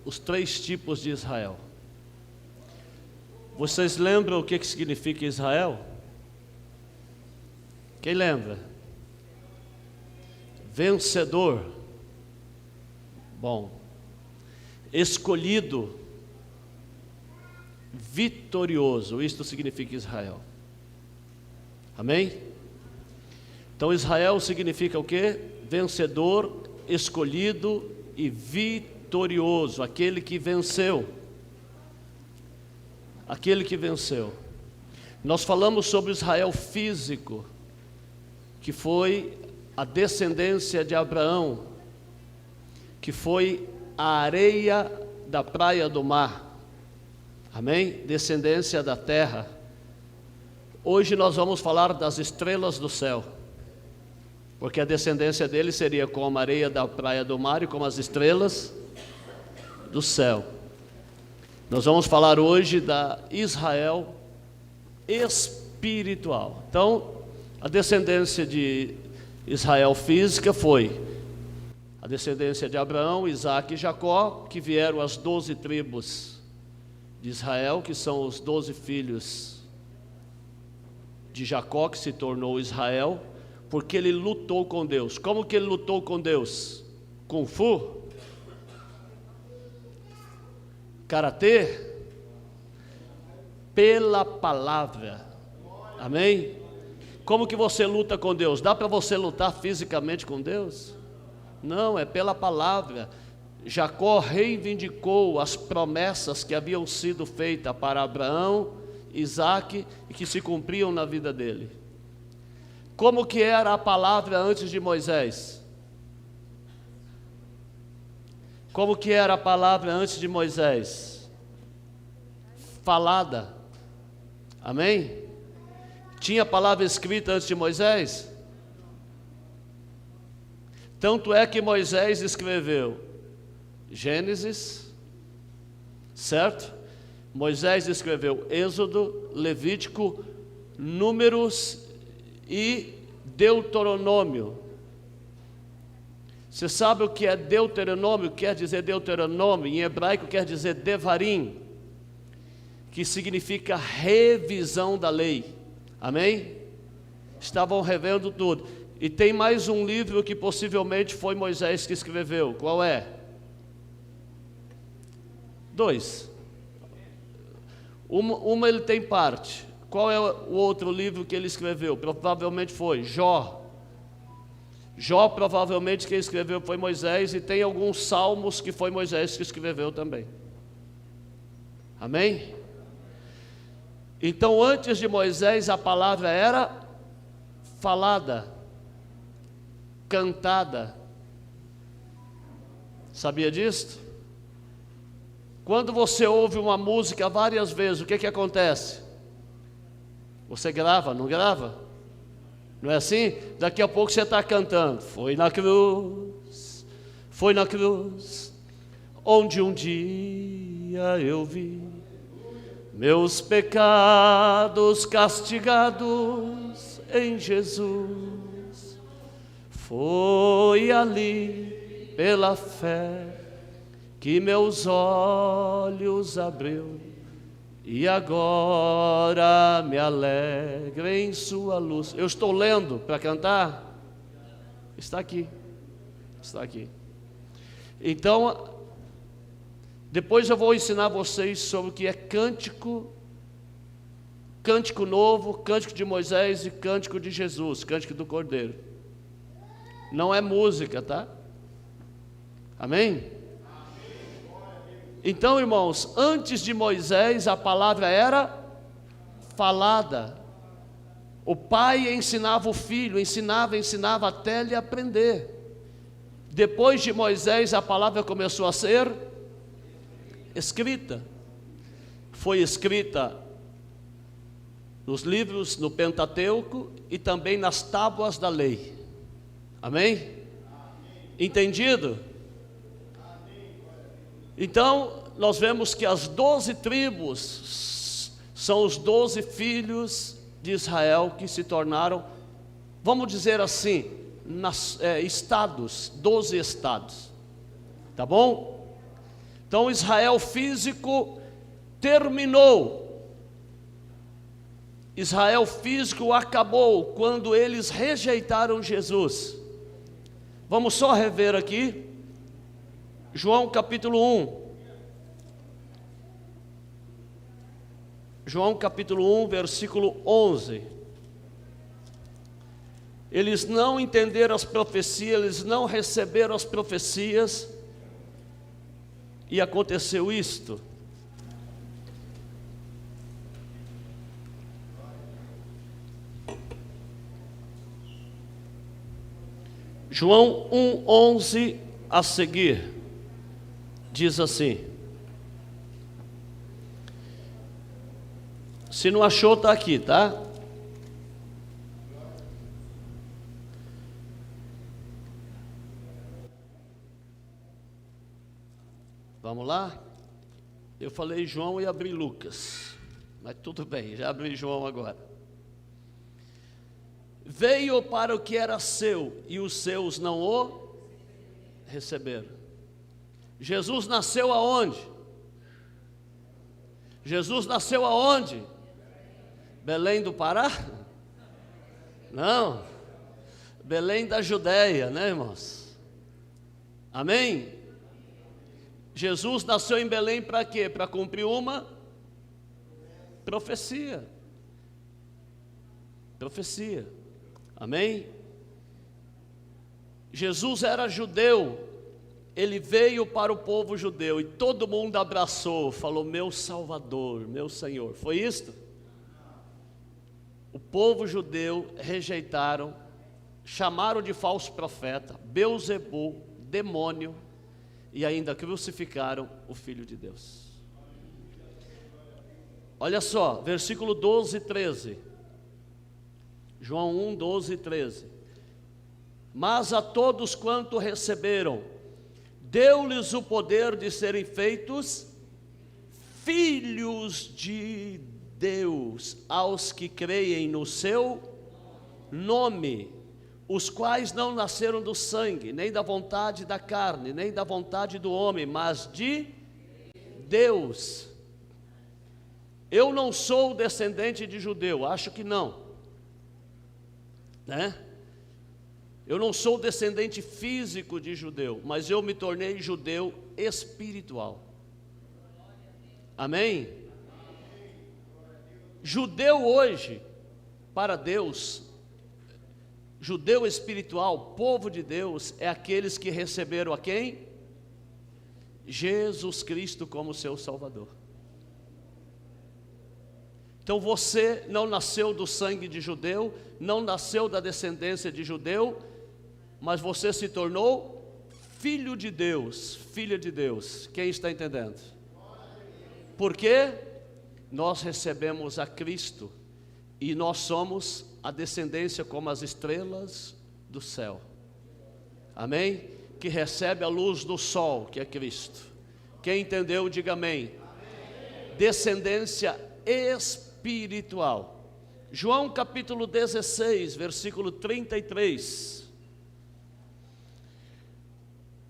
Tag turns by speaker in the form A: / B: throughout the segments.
A: os 3 tipos de Israel. Vocês lembram o que significa Israel? Quem lembra? Vencedor. Bom. Escolhido. Vitorioso. Isto significa Israel. Amém? Então Israel significa o quê? Vencedor, escolhido e vitorioso. Aquele que venceu. Aquele que venceu. Nós falamos sobre Israel físico, que foi a descendência de Abraão, que foi a areia da praia do mar. Amém? Descendência da terra. Hoje nós vamos falar das estrelas do céu, porque a descendência dele seria como a areia da praia do mar e como as estrelas do céu. Nós vamos falar hoje da Israel espiritual. Então, a descendência de Israel física foi a descendência de Abraão, Isaque e Jacó, que vieram as 12 tribos de Israel, que são os 12 filhos de Jacó, que se tornou Israel, porque ele lutou com Deus. Como que ele lutou com Deus? Kung Fu? Karatê? Pela palavra. Amém? Como que você luta com Deus? Dá para você lutar fisicamente com Deus? Não, é pela palavra. Jacó reivindicou as promessas que haviam sido feitas para Abraão, Isaque e que se cumpriam na vida dele. Como que era a palavra antes de Moisés? Como que era a palavra antes de Moisés? Falada. Amém? Tinha a palavra escrita antes de Moisés? Tanto é que Moisés escreveu Gênesis, certo? Moisés escreveu Êxodo, Levítico, Números e Deuteronômio. Você sabe o que é Deuteronômio? Quer dizer Deuteronômio, em hebraico quer dizer Devarim, que significa revisão da lei. Amém? Estavam revendo tudo. E tem mais um livro que possivelmente foi Moisés que escreveu. Qual é? 2. Uma ele tem parte. Qual é o outro livro que ele escreveu? Provavelmente foi Jó. Jó provavelmente quem escreveu foi Moisés, e tem alguns salmos que foi Moisés que escreveu também. Amém? Então antes de Moisés a palavra era falada, cantada. Sabia disso? Quando você ouve uma música várias vezes, o que acontece? Você grava, não grava? Não é assim? Daqui a pouco você está cantando. Foi na cruz, onde um dia eu vi meus pecados castigados em Jesus. Foi ali, pela fé, que meus olhos abriu, e agora me alegro em sua luz. Eu estou lendo para cantar? Está aqui. Está aqui. Então, depois eu vou ensinar vocês sobre o que é cântico, cântico novo, cântico de Moisés e cântico de Jesus, cântico do Cordeiro. Não é música, tá? Amém? Então, irmãos, antes de Moisés a palavra era falada. O pai ensinava o filho, ensinava até ele aprender. Depois de Moisés a palavra começou a ser escrita. Foi escrita nos livros, no Pentateuco e também nas tábuas da lei. Amém? Entendido? Então, nós vemos que as 12 tribos são os 12 filhos de Israel que se tornaram, vamos dizer assim, estados, 12 estados. Tá bom? Então Israel físico terminou. Israel físico acabou quando eles rejeitaram Jesus. Vamos só rever aqui, João capítulo 1. João capítulo 1, versículo 11. Eles não entenderam as profecias, eles não receberam as profecias, e aconteceu isto. João 1:11 a seguir, diz assim. Se não achou, está aqui, tá? Vamos lá? Eu falei João e abri Lucas, mas tudo bem, já abri João agora. Veio para o que era seu, e os seus não o receberam. Jesus nasceu aonde? Jesus nasceu aonde? Belém do Pará? Não, Belém da Judéia, né, irmãos? Amém? Jesus nasceu em Belém para quê? Para cumprir uma profecia. Profecia. Amém? Jesus era judeu, ele veio para o povo judeu e todo mundo abraçou, falou: meu Salvador, meu Senhor. Foi isto? O povo judeu rejeitaram, chamaram de falso profeta, Belzebu, demônio, e ainda crucificaram o Filho de Deus. Olha só, versículo 12 e 13. João 1, 12 e 13. Mas a todos quanto receberam, deu-lhes o poder de serem feitos filhos de Deus, aos que creem no seu nome, os quais não nasceram do sangue, nem da vontade da carne, nem da vontade do homem, mas de Deus. Eu não sou descendente de judeu, acho que não, né? Eu não sou descendente físico de judeu, mas eu me tornei judeu espiritual. Amém? Judeu hoje, para Deus, judeu espiritual, povo de Deus, é aqueles que receberam a quem? Jesus Cristo como seu Salvador. Então você não nasceu do sangue de judeu, não nasceu da descendência de judeu, mas você se tornou filho de Deus, filha de Deus. Quem está entendendo? Por quê? Nós recebemos a Cristo e nós somos a descendência como as estrelas do céu. Amém? Que recebe a luz do sol, que é Cristo. Quem entendeu, diga amém. Descendência espiritual. João capítulo 16, versículo 33.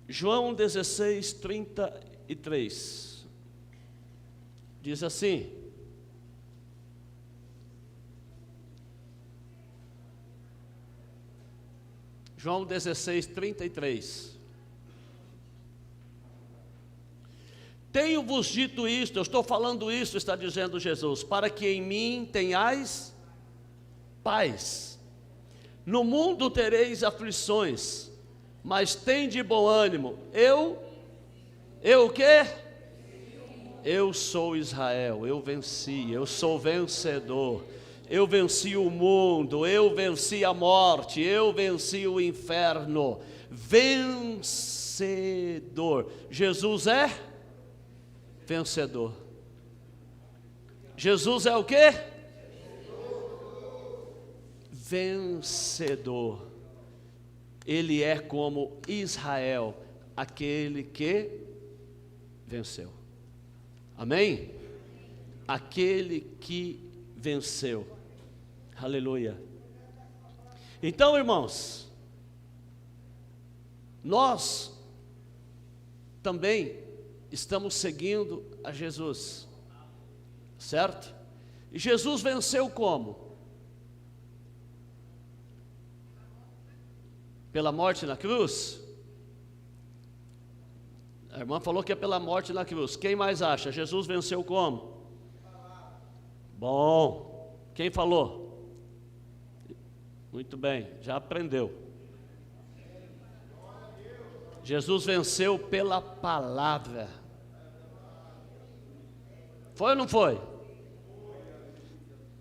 A: João 16, 33. Diz assim: João 16, 33. Tenho-vos dito isto, eu estou falando isso, está dizendo Jesus, para que em mim tenhais paz. No mundo tereis aflições, mas tende bom ânimo. Eu o quê? Eu sou Israel, eu venci, eu sou vencedor. Eu venci o mundo, eu venci a morte, eu venci o inferno. Vencedor. Jesus é vencedor. Jesus é o quê? Vencedor. Ele é como Israel, aquele que venceu. Amém? Aquele que venceu. Aleluia. Então, irmãos, nós também estamos seguindo a Jesus, certo? E Jesus venceu como? Pela morte na cruz? A irmã falou que é pela morte na cruz. Quem mais acha? Jesus venceu como? Bom, quem falou? Muito bem, já aprendeu. Jesus venceu pela palavra. Foi ou não foi?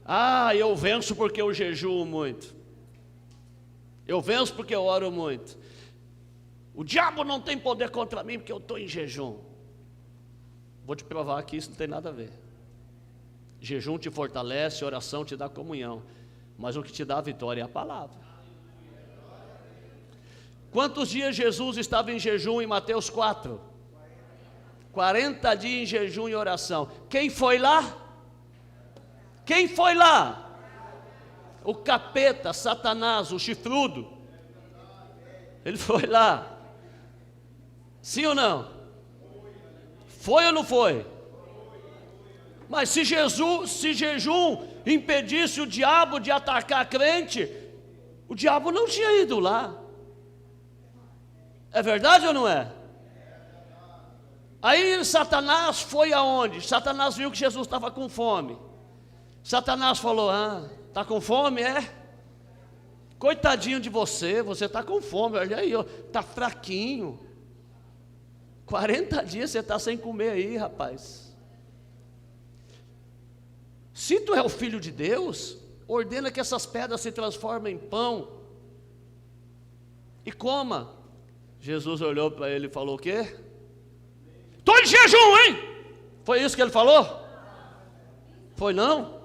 A: Ah, eu venço porque eu jejuo muito. Eu venço porque eu oro muito. O diabo não tem poder contra mim porque eu estou em jejum. Vou te provar que isso não tem nada a ver. Jejum te fortalece, oração te dá comunhão, mas o que te dá a vitória é a palavra. Quantos dias Jesus estava em jejum em Mateus 4? 40 dias em jejum e oração. Quem foi lá? Quem foi lá? O capeta, Satanás, o chifrudo. Ele foi lá. Sim ou não? Foi ou não foi? Mas se jejum impedisse o diabo de atacar a crente, o diabo não tinha ido lá. É verdade ou não é? Aí Satanás foi aonde? Satanás viu que Jesus estava com fome. Satanás falou: ah, está com fome, é? Coitadinho de você, você está com fome, olha aí, está fraquinho. 40 dias você está sem comer aí, rapaz. Se tu é o filho de Deus, ordena que essas pedras se transformem em pão e coma. Jesus olhou para ele e falou o quê? Estou em jejum, hein? Foi isso que ele falou? Foi não?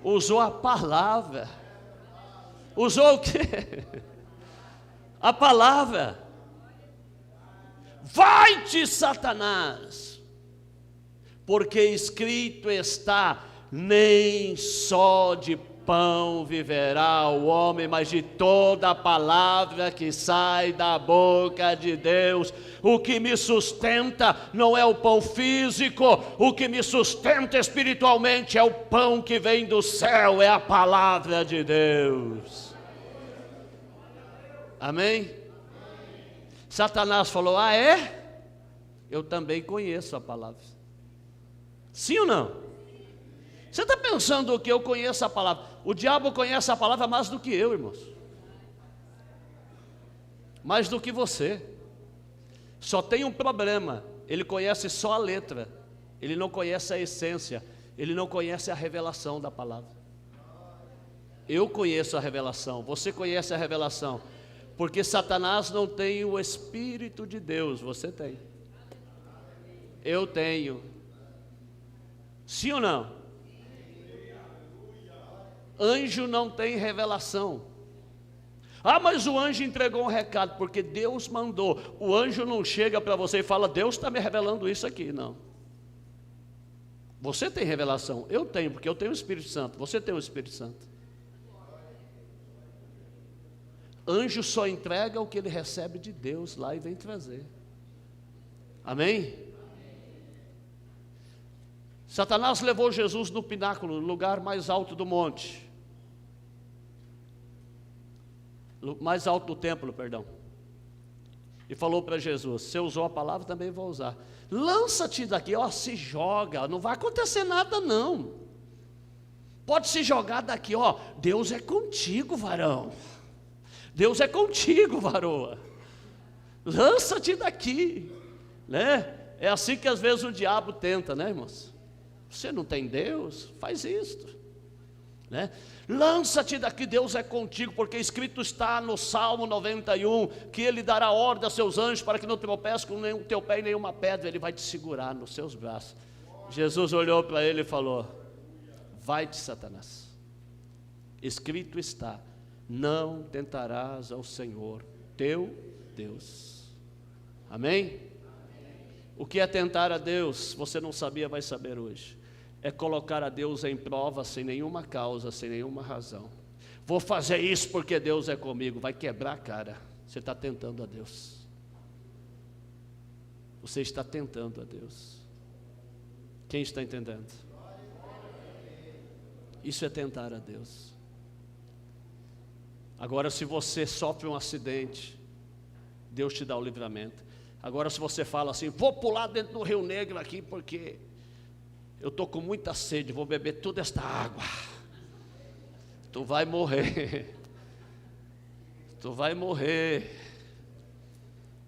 A: Usou a palavra. Usou o quê? A palavra. Vai-te, Satanás, porque escrito está: nem só de pão viverá o homem, mas de toda a palavra que sai da boca de Deus. O que me sustenta não é o pão físico, o que me sustenta espiritualmente é o pão que vem do céu, é a palavra de Deus. Amém? Satanás falou: ah, é? Eu também conheço a palavra. Sim ou não? Você está pensando que eu conheço a palavra? O diabo conhece a palavra mais do que eu, irmãos. Mais do que você. Só tem um problema: ele conhece só a letra, ele não conhece a essência, ele não conhece a revelação da palavra. Eu conheço a revelação, você conhece a revelação. Porque Satanás não tem o Espírito de Deus, você tem. Eu tenho. Sim ou não? Anjo não tem revelação. Ah, mas o anjo entregou um recado, porque Deus mandou. O anjo não chega para você e fala: Deus está me revelando isso aqui, não. Você tem revelação, eu tenho, porque eu tenho o Espírito Santo. Você tem o Espírito Santo. Anjo só entrega o que ele recebe de Deus lá e vem trazer. Amém? Satanás levou Jesus no pináculo, no lugar mais alto do monte. Mais alto do templo, perdão. E falou para Jesus: você usou a palavra, também vou usar. Lança-te daqui, ó, se joga, não vai acontecer nada não. Pode se jogar daqui, ó, Deus é contigo, varão. Deus é contigo, varoa. Lança-te daqui, né? É assim que às vezes o diabo tenta, né, irmãos? Você não tem Deus? Faz isto, né? Lança-te daqui, Deus é contigo, porque escrito está no Salmo 91, que Ele dará ordem a seus anjos para que não tropece com o teu pé em nenhuma pedra, Ele vai te segurar nos seus braços. Jesus olhou para ele e falou: vai-te, Satanás, escrito está: não tentarás ao Senhor teu Deus. Amém? O que é tentar a Deus? Você não sabia, vai saber hoje. É colocar a Deus em prova sem nenhuma causa, sem nenhuma razão. Vou fazer isso porque Deus é comigo. Vai quebrar a cara. Você está tentando a Deus. você está tentando a Deus. Quem está entendendo? Isso é tentar a Deus. Agora, se você sofre um acidente, Deus te dá o livramento. Agora, se você fala assim, vou pular dentro do Rio Negro aqui, porque eu estou com muita sede, vou beber toda esta água. Tu vai morrer. Tu vai morrer.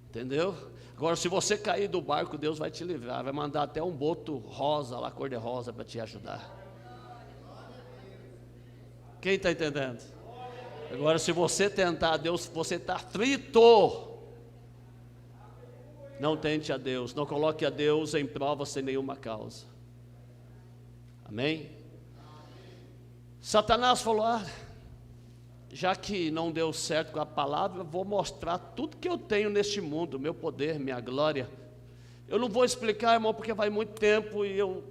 A: Entendeu? Agora, se você cair do barco, Deus vai te livrar. Vai mandar até um boto rosa, lá cor de rosa, para te ajudar. Quem está entendendo? Agora, se você tentar a Deus, você está frito. Não tente a Deus, não coloque a Deus em prova sem nenhuma causa. Amém? Satanás falou, já que não deu certo com a palavra, vou mostrar tudo que eu tenho neste mundo, meu poder, minha glória. Eu não vou explicar, irmão, porque vai muito tempo e eu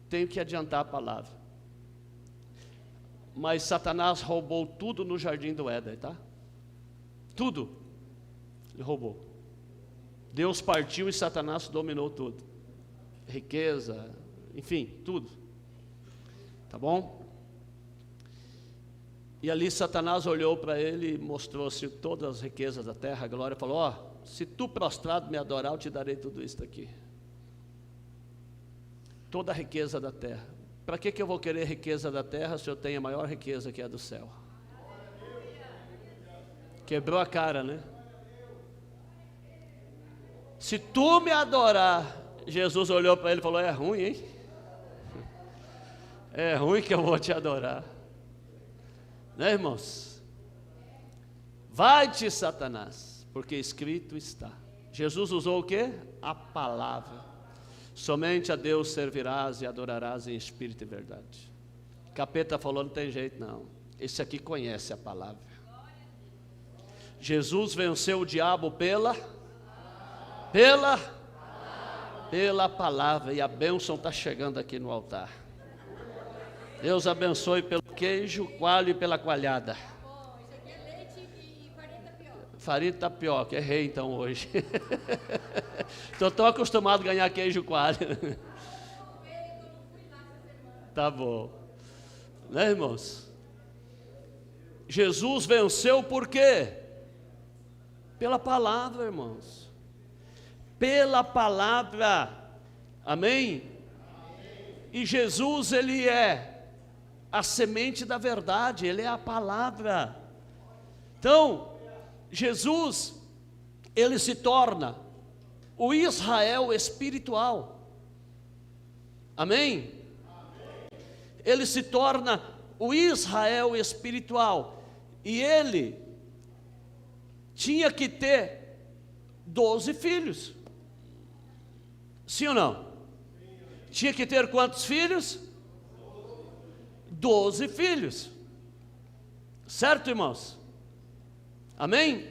A: tenho que adiantar a palavra. Mas Satanás roubou tudo no jardim do Éden, tá? Tudo, ele roubou. Deus partiu e Satanás dominou tudo. Riqueza, enfim, tudo. Tá bom? E ali Satanás olhou para ele e mostrou-se todas as riquezas da terra, a glória, e falou, se tu prostrado me adorar, eu te darei tudo isso aqui. Toda a riqueza da terra. Para que eu vou querer riqueza da terra se eu tenho a maior riqueza que é a do céu? Quebrou a cara, né? Se tu me adorar, Jesus olhou para ele e falou, é ruim, hein? É ruim que eu vou te adorar. Né, irmãos? Vai-te, Satanás, porque escrito está. Jesus usou o quê? A palavra. Somente a Deus servirás e adorarás em espírito e verdade. Capeta falou, não tem jeito não. Esse aqui conhece a palavra. Jesus venceu o diabo pela palavra, e a bênção está chegando aqui no altar. Deus abençoe pelo queijo, coalho e pela coalhada.
B: Isso aqui é leite e farinha de tapioca.
A: Farinha de tapioca, errei então hoje. Estou tão acostumado a ganhar queijo coalho. Tá bom. Né, irmãos? Jesus venceu por quê? Pela palavra, irmãos. Pela palavra, amém? E Jesus, ele é a semente da verdade, ele é a palavra. Então, Jesus, ele se torna o Israel espiritual, amém? Ele se torna o Israel espiritual, e ele tinha que ter 12 filhos. Sim ou não? Tinha que ter quantos filhos? 12 filhos. Certo, irmãos? Amém?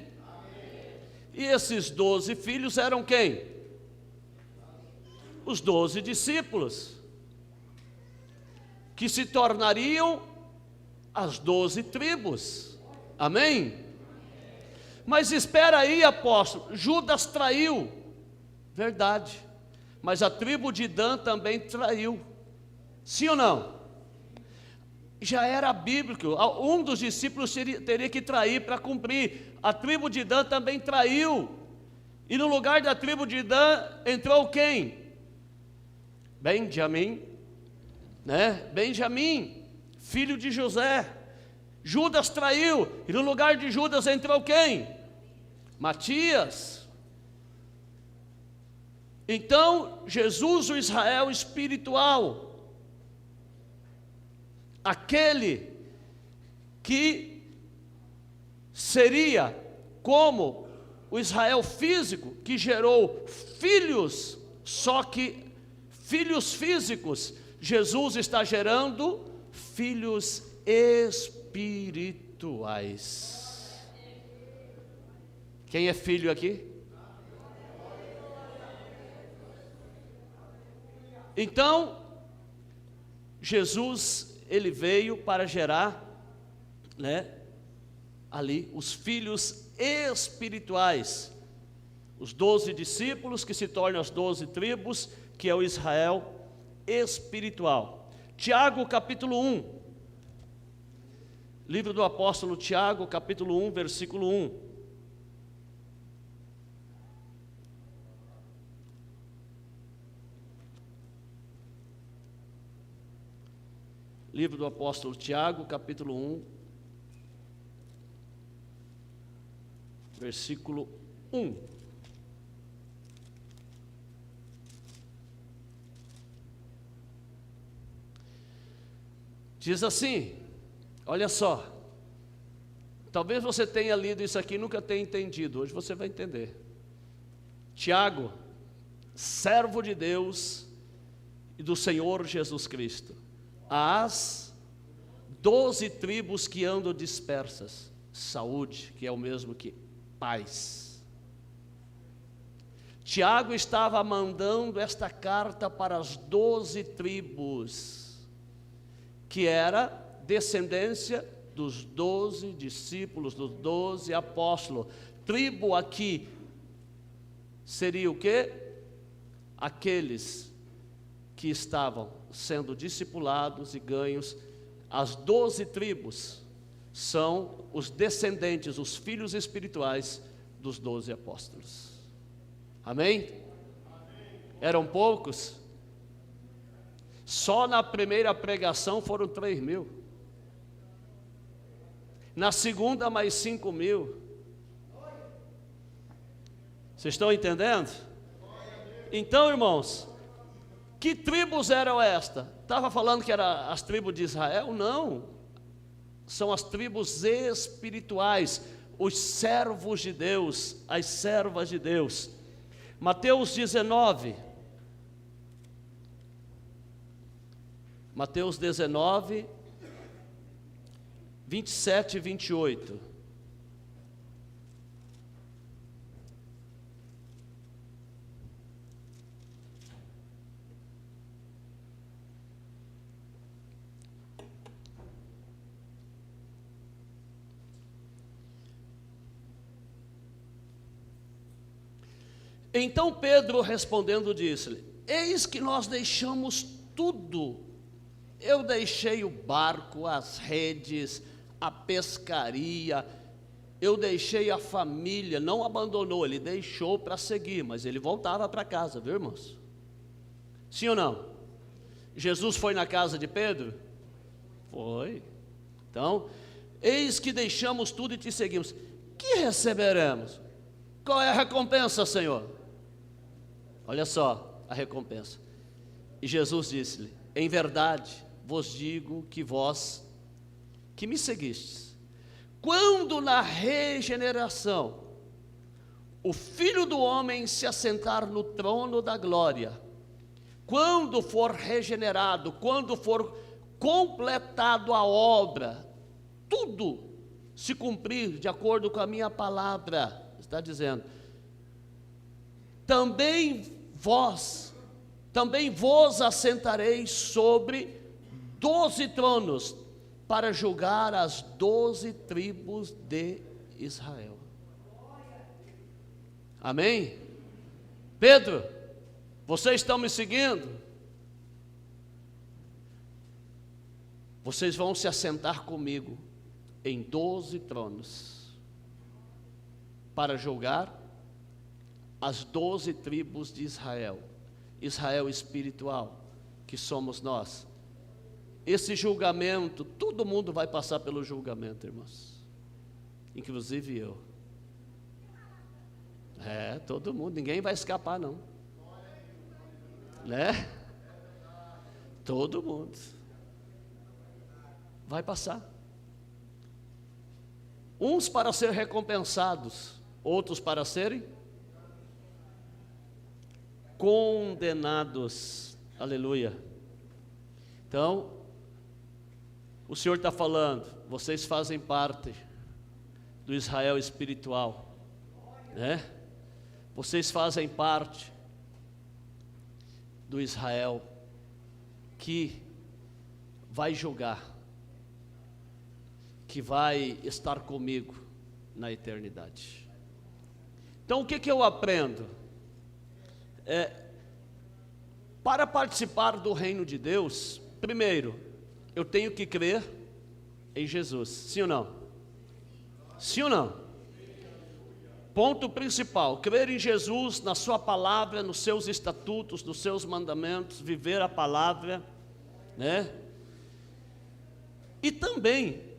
A: E esses 12 filhos eram quem? Os 12 discípulos, que se tornariam as 12 tribos. Amém? Mas espera aí, apóstolo, Judas traiu. Verdade. Mas a tribo de Dan também traiu. Sim ou não? Já era bíblico. Um dos discípulos teria que trair para cumprir. A tribo de Dan também traiu. E no lugar da tribo de Dan entrou quem? Benjamim, né? Benjamim, filho de José. Judas traiu. E no lugar de Judas entrou quem? Matias. Então, Jesus, o Israel espiritual, aquele que seria como o Israel físico, que gerou filhos, só que filhos físicos, Jesus está gerando filhos espirituais. Quem é filho aqui? Então, Jesus, ele veio para gerar, né, ali, os filhos espirituais. Os 12 discípulos que se tornam as 12 tribos, que é o Israel espiritual. Tiago capítulo 1. Livro do apóstolo Tiago, capítulo 1, versículo 1. Livro do apóstolo Tiago, capítulo 1, versículo 1. Diz assim, olha só, talvez você tenha lido isso aqui e nunca tenha entendido, hoje você vai entender. Tiago, servo de Deus e do Senhor Jesus Cristo, às 12 tribos que andam dispersas, saúde, que é o mesmo que paz. Tiago estava mandando esta carta para as 12 tribos, que era descendência dos 12 discípulos, dos 12 apóstolos. Tribo aqui seria o quê? Aqueles que estavam sendo discipulados e ganhos. As 12 tribos são os descendentes, os filhos espirituais dos 12 apóstolos. Amém? Eram poucos? Só na primeira pregação foram 3.000. Na segunda, mais 5.000. Vocês estão entendendo? Então, irmãos, que tribos eram estas? Estava falando que eram as tribos de Israel? Não. São as tribos espirituais, os servos de Deus, as servas de Deus. Mateus 19. Mateus 19, 27 e 28. Então Pedro respondendo disse-lhe: eis que nós deixamos tudo. Eu deixei o barco, as redes, a pescaria, eu deixei a família, não abandonou, ele deixou para seguir, mas ele voltava para casa, viu, irmãos? Sim ou não? Jesus foi na casa de Pedro? Foi. Então, eis que deixamos tudo e te seguimos. Que receberemos? Qual é a recompensa, Senhor? Olha só a recompensa. E Jesus disse-lhe: em verdade vos digo que vós que me seguistes, quando na regeneração o Filho do Homem se assentar no trono da glória, quando for regenerado, quando for completado a obra, tudo se cumprir de acordo com a minha palavra, está dizendo, também vos assentareis sobre 12 tronos, para julgar as 12 tribos de Israel. Amém? Pedro, vocês estão me seguindo? Vocês vão se assentar comigo em 12 tronos, para julgar as 12 tribos de Israel. Israel espiritual, que somos nós. Esse julgamento, todo mundo vai passar pelo julgamento, irmãos, inclusive eu. Todo mundo, ninguém vai escapar não, né? Todo mundo vai passar. Uns para ser recompensados, outros para serem condenados. Aleluia. Então, o Senhor está falando, vocês fazem parte do Israel espiritual, né? Vocês fazem parte do Israel que vai julgar, que vai estar comigo na eternidade. Então, o que eu aprendo? Para participar do reino de Deus, primeiro, eu tenho que crer em Jesus. Sim ou não? Sim ou não? Ponto principal, crer em Jesus, na sua palavra, nos seus estatutos, nos seus mandamentos, viver a palavra, né? E também,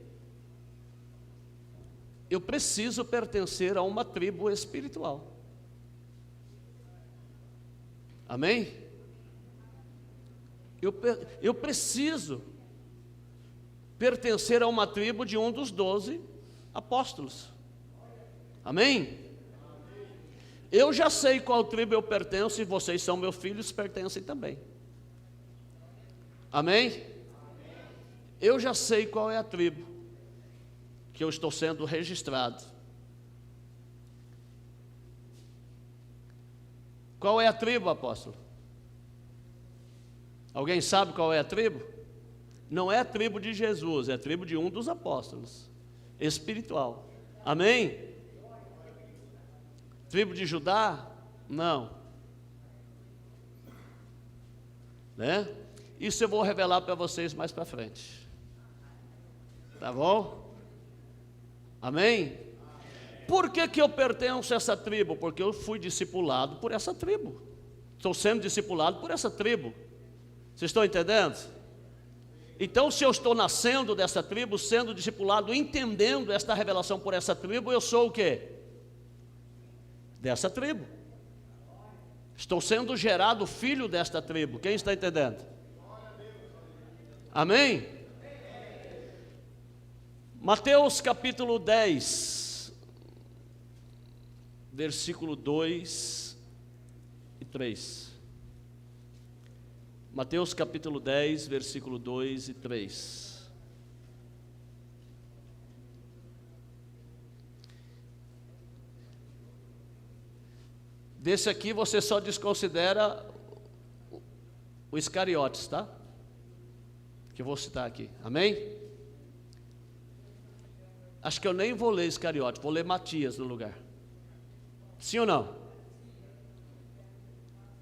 A: eu preciso pertencer a uma tribo espiritual. Amém? Eu preciso pertencer a uma tribo de um dos 12 apóstolos. Amém? Eu já sei qual tribo eu pertenço e vocês são meus filhos, pertencem também. Amém? Eu já sei qual é a tribo que eu estou sendo registrado. Qual é a tribo, apóstolo? Alguém sabe qual é a tribo? Não é a tribo de Jesus, é a tribo de um dos apóstolos, espiritual. Amém? Tribo de Judá? Não. Né? Isso eu vou revelar para vocês mais para frente. Tá bom? Amém? Por que eu pertenço a essa tribo? Porque eu fui discipulado por essa tribo. Estou sendo discipulado por essa tribo. Vocês estão entendendo? Então, se eu estou nascendo dessa tribo, sendo discipulado, entendendo esta revelação por essa tribo, eu sou o quê? Dessa tribo. Estou sendo gerado filho desta tribo. Quem está entendendo? Amém? Mateus capítulo 10, versículo 2 e 3. Mateus capítulo 10, versículo 2 e 3. Desse aqui você só desconsidera o Iscariotes, tá? Que eu vou citar aqui, amém? Acho que eu nem vou ler Iscariotes, vou ler Matias no lugar. Sim ou não?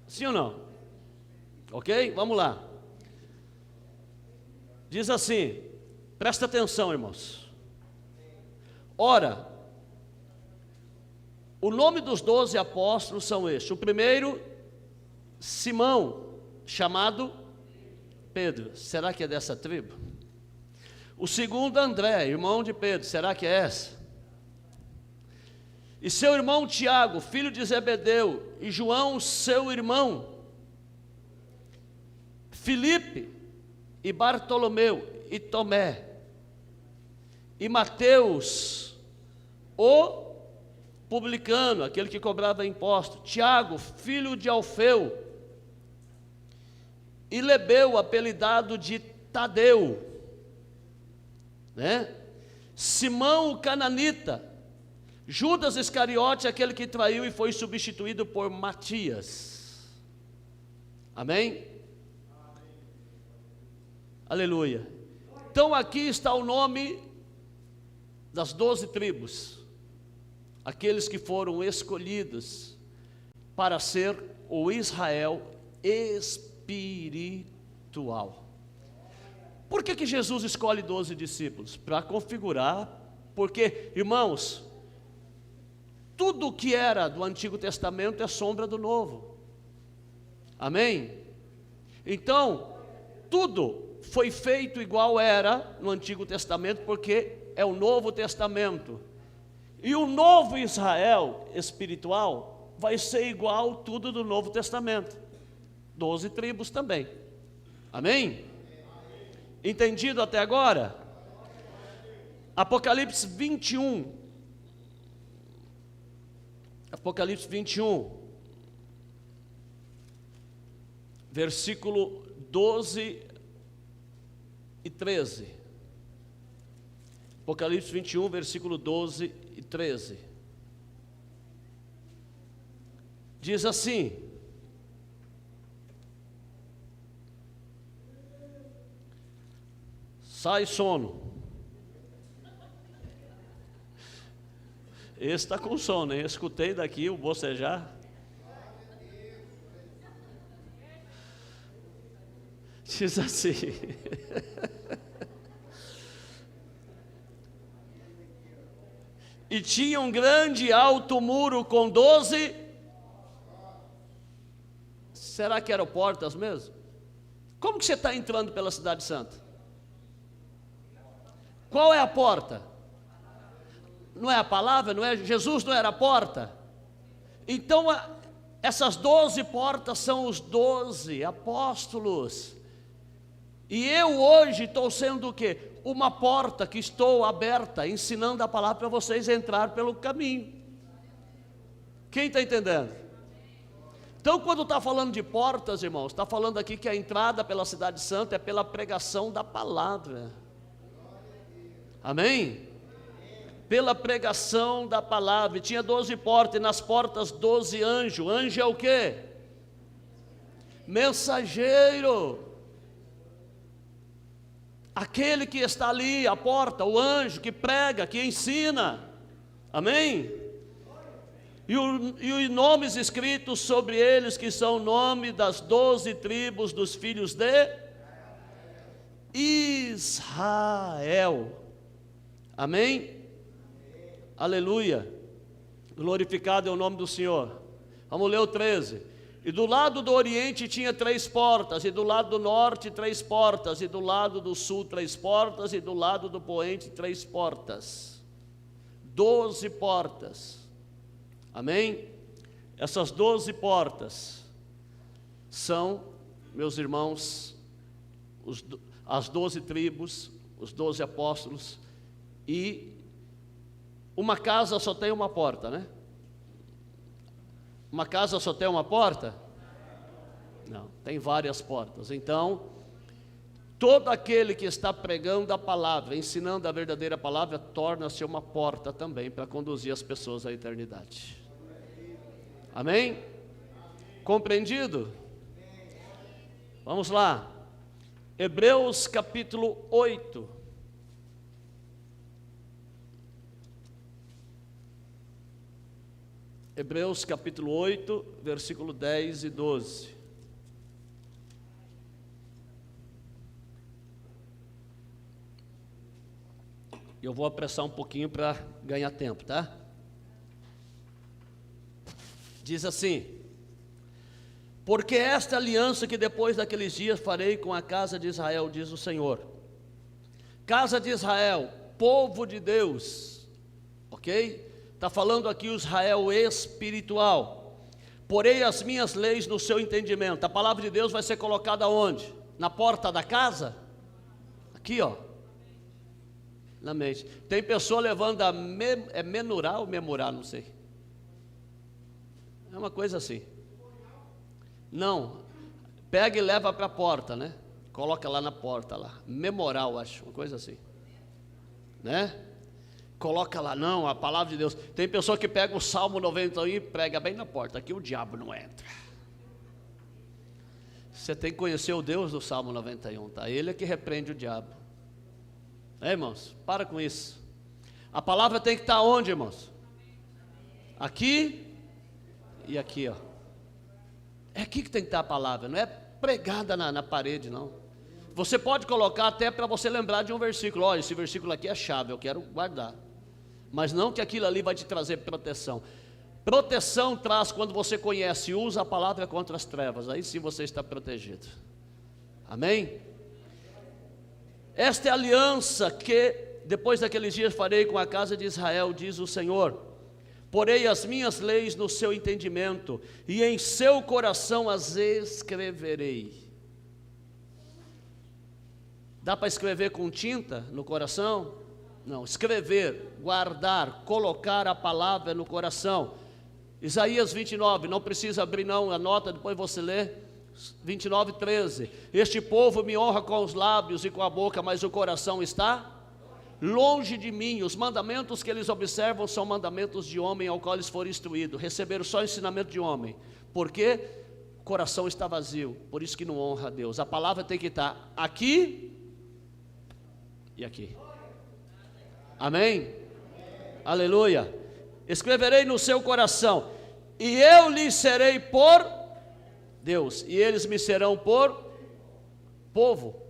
A: Sim ou não? Ok? Vamos lá. Diz assim, presta atenção, irmãos. Ora, o nome dos 12 apóstolos são estes. O primeiro, Simão, chamado Pedro. Será que é dessa tribo? O segundo, André, irmão de Pedro. Será que é essa? E seu irmão Tiago, filho de Zebedeu, e João, seu irmão, Filipe, e Bartolomeu, e Tomé, e Mateus, o publicano, aquele que cobrava imposto, Tiago, filho de Alfeu, e Lebeu, apelidado de Tadeu, né? Simão o cananita, Judas Iscariote, aquele que traiu e foi substituído por Matias. Amém? Aleluia. Então aqui está o nome das 12 tribos, aqueles que foram escolhidos para ser o Israel espiritual. Por que Jesus escolhe 12 discípulos? Para configurar, porque, irmãos, tudo que era do Antigo Testamento é sombra do Novo. Amém? Então, tudo foi feito igual era no Antigo Testamento, porque é o Novo Testamento. E o novo Israel espiritual vai ser igual tudo do Novo Testamento. 12 tribos também. Amém? Entendido até agora? Apocalipse 21. Apocalipse 21. Versículo 12 e 13. Apocalipse 21, versículo 12 e 13. Diz assim: sai sono. Esse está com sono, hein? Eu escutei daqui o bocejar. Diz assim. E tinha um grande alto muro com 12. Será que eram portas mesmo? Como que você está entrando pela cidade santa? Qual é a porta? Não é a palavra? Não é? Jesus não era a porta? Então essas 12 portas são os 12 apóstolos. E eu hoje estou sendo o quê? Uma porta que estou aberta, ensinando a palavra para vocês entrar pelo caminho. Quem está entendendo? Então, quando está falando de portas, irmãos, está falando aqui que a entrada pela cidade santa é pela pregação da palavra. Amém? Pela pregação da palavra. E tinha 12 portas, e nas portas 12 anjos. Anjo é o quê? Mensageiro. Aquele que está ali, a porta, o anjo que prega, que ensina. Amém? E os nomes escritos sobre eles, que são o nome das 12 tribos dos filhos de Israel. Amém? Aleluia. Glorificado é o nome do Senhor. Vamos ler o 13. E do lado do oriente tinha 3 portas, e do lado do norte 3 portas, e do lado do sul 3 portas, e do lado do poente 3 portas. 12 portas. Amém? Essas 12 portas são, meus irmãos, as 12 tribos, os 12 apóstolos. E uma casa só tem uma porta, né? Uma casa só tem uma porta? Não, tem várias portas. Então, todo aquele que está pregando a palavra, ensinando a verdadeira palavra, torna-se uma porta também para conduzir as pessoas à eternidade. Amém? Compreendido? Vamos lá. Hebreus capítulo 8. Hebreus capítulo 8, versículo 10 e 12. Eu vou apressar um pouquinho para ganhar tempo, tá? Diz assim: porque esta aliança que depois daqueles dias farei com a casa de Israel, diz o Senhor. Casa de Israel, povo de Deus, ok? Está falando aqui o Israel espiritual. Porei as minhas leis no seu entendimento. A palavra de Deus vai ser colocada onde? Na porta da casa? Aqui, ó. Na mente. Tem pessoa levando é menurá ou memorá, não sei. É uma coisa assim. Não. Pega e leva para a porta, né? Coloca lá na porta lá. Memoral, acho. Uma coisa assim. Né? Coloca lá, não, a palavra de Deus. Tem pessoa que pega o Salmo 91 e prega bem na porta. Aqui o diabo não entra. Você tem que conhecer o Deus do Salmo 91, tá? Ele é que repreende o diabo. Irmãos, para com isso. A palavra tem que estar onde, irmãos? Aqui e aqui, ó. É aqui que tem que estar a palavra. Não é pregada na parede, não. Você pode colocar até para você lembrar de um versículo. Olha, esse versículo aqui é chave, eu quero guardar. Mas não que aquilo ali vai te trazer proteção. Proteção traz quando você conhece e usa a palavra contra as trevas. Aí sim você está protegido. Amém? Esta é a aliança que depois daqueles dias farei com a casa de Israel, diz o Senhor. Porei as minhas leis no seu entendimento, e em seu coração as escreverei. Dá para escrever com tinta no coração? Não, escrever, guardar, colocar a palavra no coração. Isaías 29, não precisa abrir não, anota, depois você lê. 29, 13. Este povo me honra com os lábios e com a boca, mas o coração está longe de mim. Os mandamentos que eles observam são mandamentos de homem ao qual eles foram instruídos. Receberam só ensinamento de homem. Porque o coração está vazio, por isso que não honra a Deus. A palavra tem que estar aqui e aqui. Amém? Aleluia. escreverei no seu coração, e eu lhes serei por Deus, e eles me serão por povo.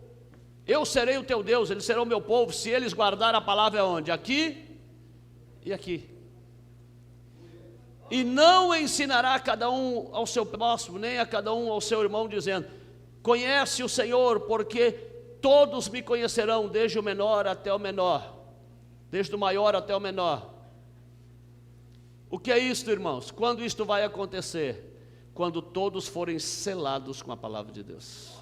A: Eu serei o teu Deus, eles serão o meu povo, se eles guardarem a palavra onde? Aqui e aqui. E não ensinará a cada um ao seu próximo, nem a cada um ao seu irmão, dizendo: conhece o Senhor, porque todos me conhecerão, desde o menor até o menor, desde o maior até o menor. O que é isto, irmãos? Quando isto vai acontecer? Quando todos forem selados com a palavra de Deus.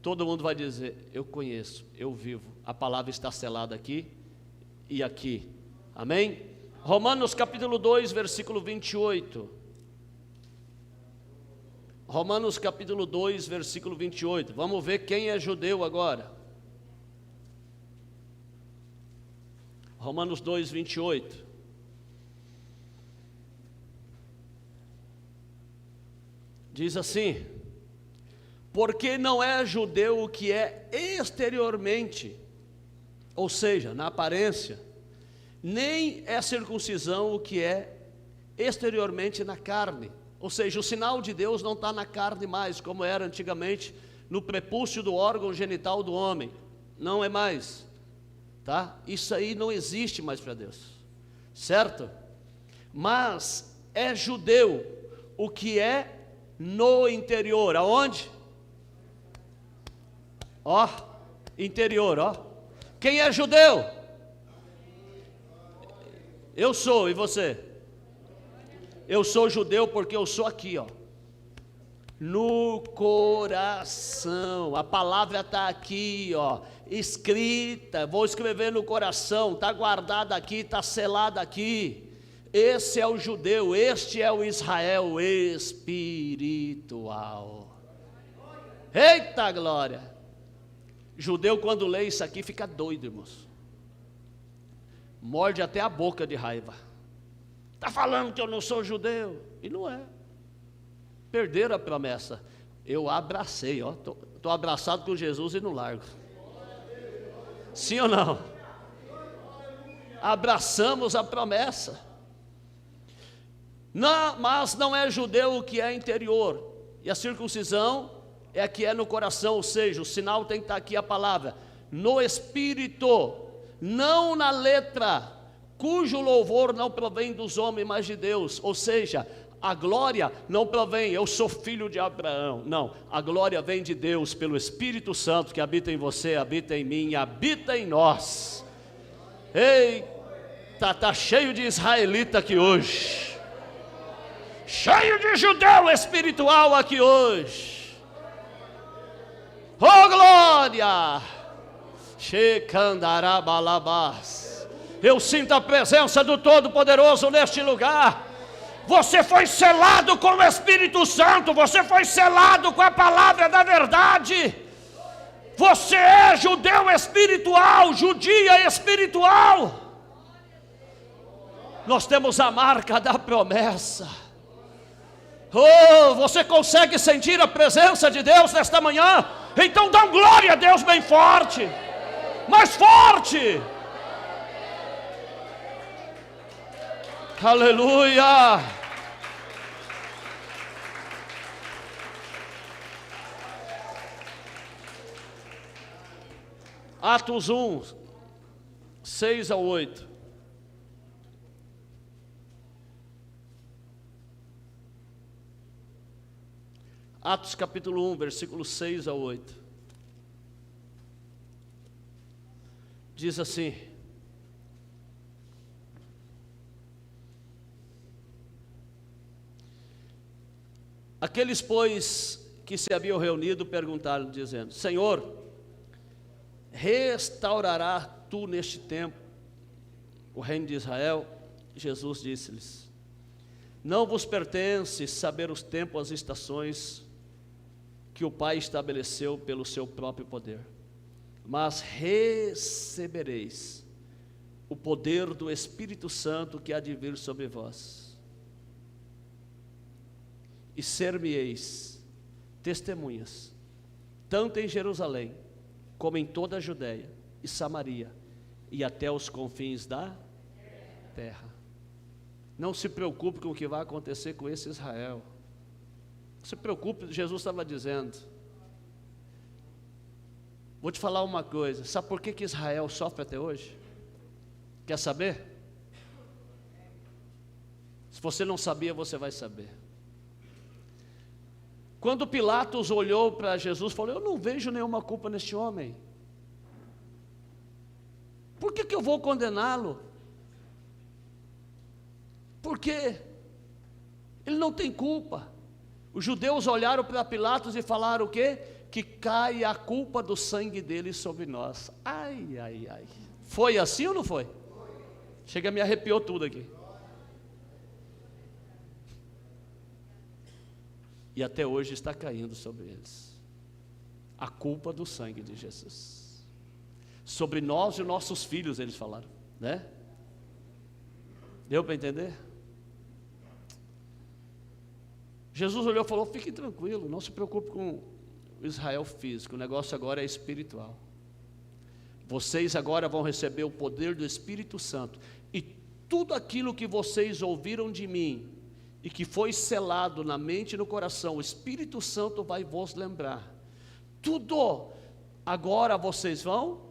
A: Todo mundo vai dizer: eu conheço, eu vivo, a palavra está selada aqui e aqui. Amém? Romanos capítulo 2, versículo 28. Romanos capítulo 2, versículo 28. Vamos ver quem é judeu agora. Romanos 2, 28. Diz assim: porque não é judeu o que é exteriormente, ou seja, na aparência, nem é circuncisão o que é exteriormente na carne. Ou seja, o sinal de Deus não está na carne mais, como era antigamente no prepúcio do órgão genital do homem. Não é mais, tá? Isso aí não existe mais para Deus, certo? Mas é judeu o que é no interior. Aonde? Ó, interior, ó. Quem é judeu? Eu sou, e você? Eu sou judeu porque eu sou aqui, ó, no coração. A palavra está aqui, ó, escrita. Vou escrever no coração, está guardada aqui, está selada aqui. Esse é o judeu, este é o Israel espiritual. Eita glória! Judeu, quando lê isso aqui, fica doido, irmãos. Morde até a boca de raiva. Está falando que eu não sou judeu? E não é. Perderam a promessa. Eu abracei, ó. Estou abraçado com Jesus e não largo. Sim ou não? Abraçamos a promessa. Não, mas não é judeu o que é interior. E a circuncisão é a que é no coração, ou seja, o sinal tem que estar aqui a palavra. No espírito, não na letra, cujo louvor não provém dos homens, mas de Deus. Ou seja, a glória não provém, eu sou filho de Abraão. Não, a glória vem de Deus, pelo Espírito Santo que habita em você, habita em mim, habita em nós. Eita, está cheio de israelita aqui hoje. Cheio de judeu espiritual aqui hoje. Oh glória! Shekandarabalabás. Eu sinto a presença do Todo-Poderoso neste lugar. Você foi selado com o Espírito Santo. Você foi selado com a palavra da verdade. Você é judeu espiritual, judia espiritual. Nós temos a marca da promessa. Oh, você consegue sentir a presença de Deus nesta manhã? Então dá glória a Deus bem forte. Mais forte. Aleluia. Atos 1, 6 a 8. Atos capítulo 1, versículo 6 a 8. Diz assim: aqueles, pois, que se haviam reunido, perguntaram, dizendo: Senhor, restaurarás tu neste tempo o reino de Israel? Jesus disse-lhes: não vos pertence saber os tempos, as estações que o Pai estabeleceu pelo seu próprio poder, mas recebereis o poder do Espírito Santo que há de vir sobre vós, e ser-me-eis testemunhas, tanto em Jerusalém, como em toda a Judéia e Samaria, e até os confins da... terra. Não se preocupe com o que vai acontecer com esse Israel. Não se preocupe, Jesus estava dizendo. Vou te falar uma coisa, sabe por que Israel sofre até hoje? Quer saber? Se você não sabia, você vai saber. Quando Pilatos olhou para Jesus e falou: eu não vejo nenhuma culpa neste homem, por que eu vou condená-lo? Por quê? Ele não tem culpa. Os judeus olharam para Pilatos e falaram o quê? Que cai a culpa do sangue dele sobre nós. Ai, ai, ai. Foi assim ou não foi? Chega, me arrepiou tudo aqui. E até hoje está caindo sobre eles a culpa do sangue de Jesus. Sobre nós e nossos filhos, eles falaram, né? Deu para entender? Jesus olhou e falou: fiquem tranquilos, não se preocupe com o Israel físico, o negócio agora é espiritual. Vocês agora vão receber o poder do Espírito Santo, e tudo aquilo que vocês ouviram de mim, e que foi selado na mente e no coração, o Espírito Santo vai vos lembrar. Tudo, agora vocês vão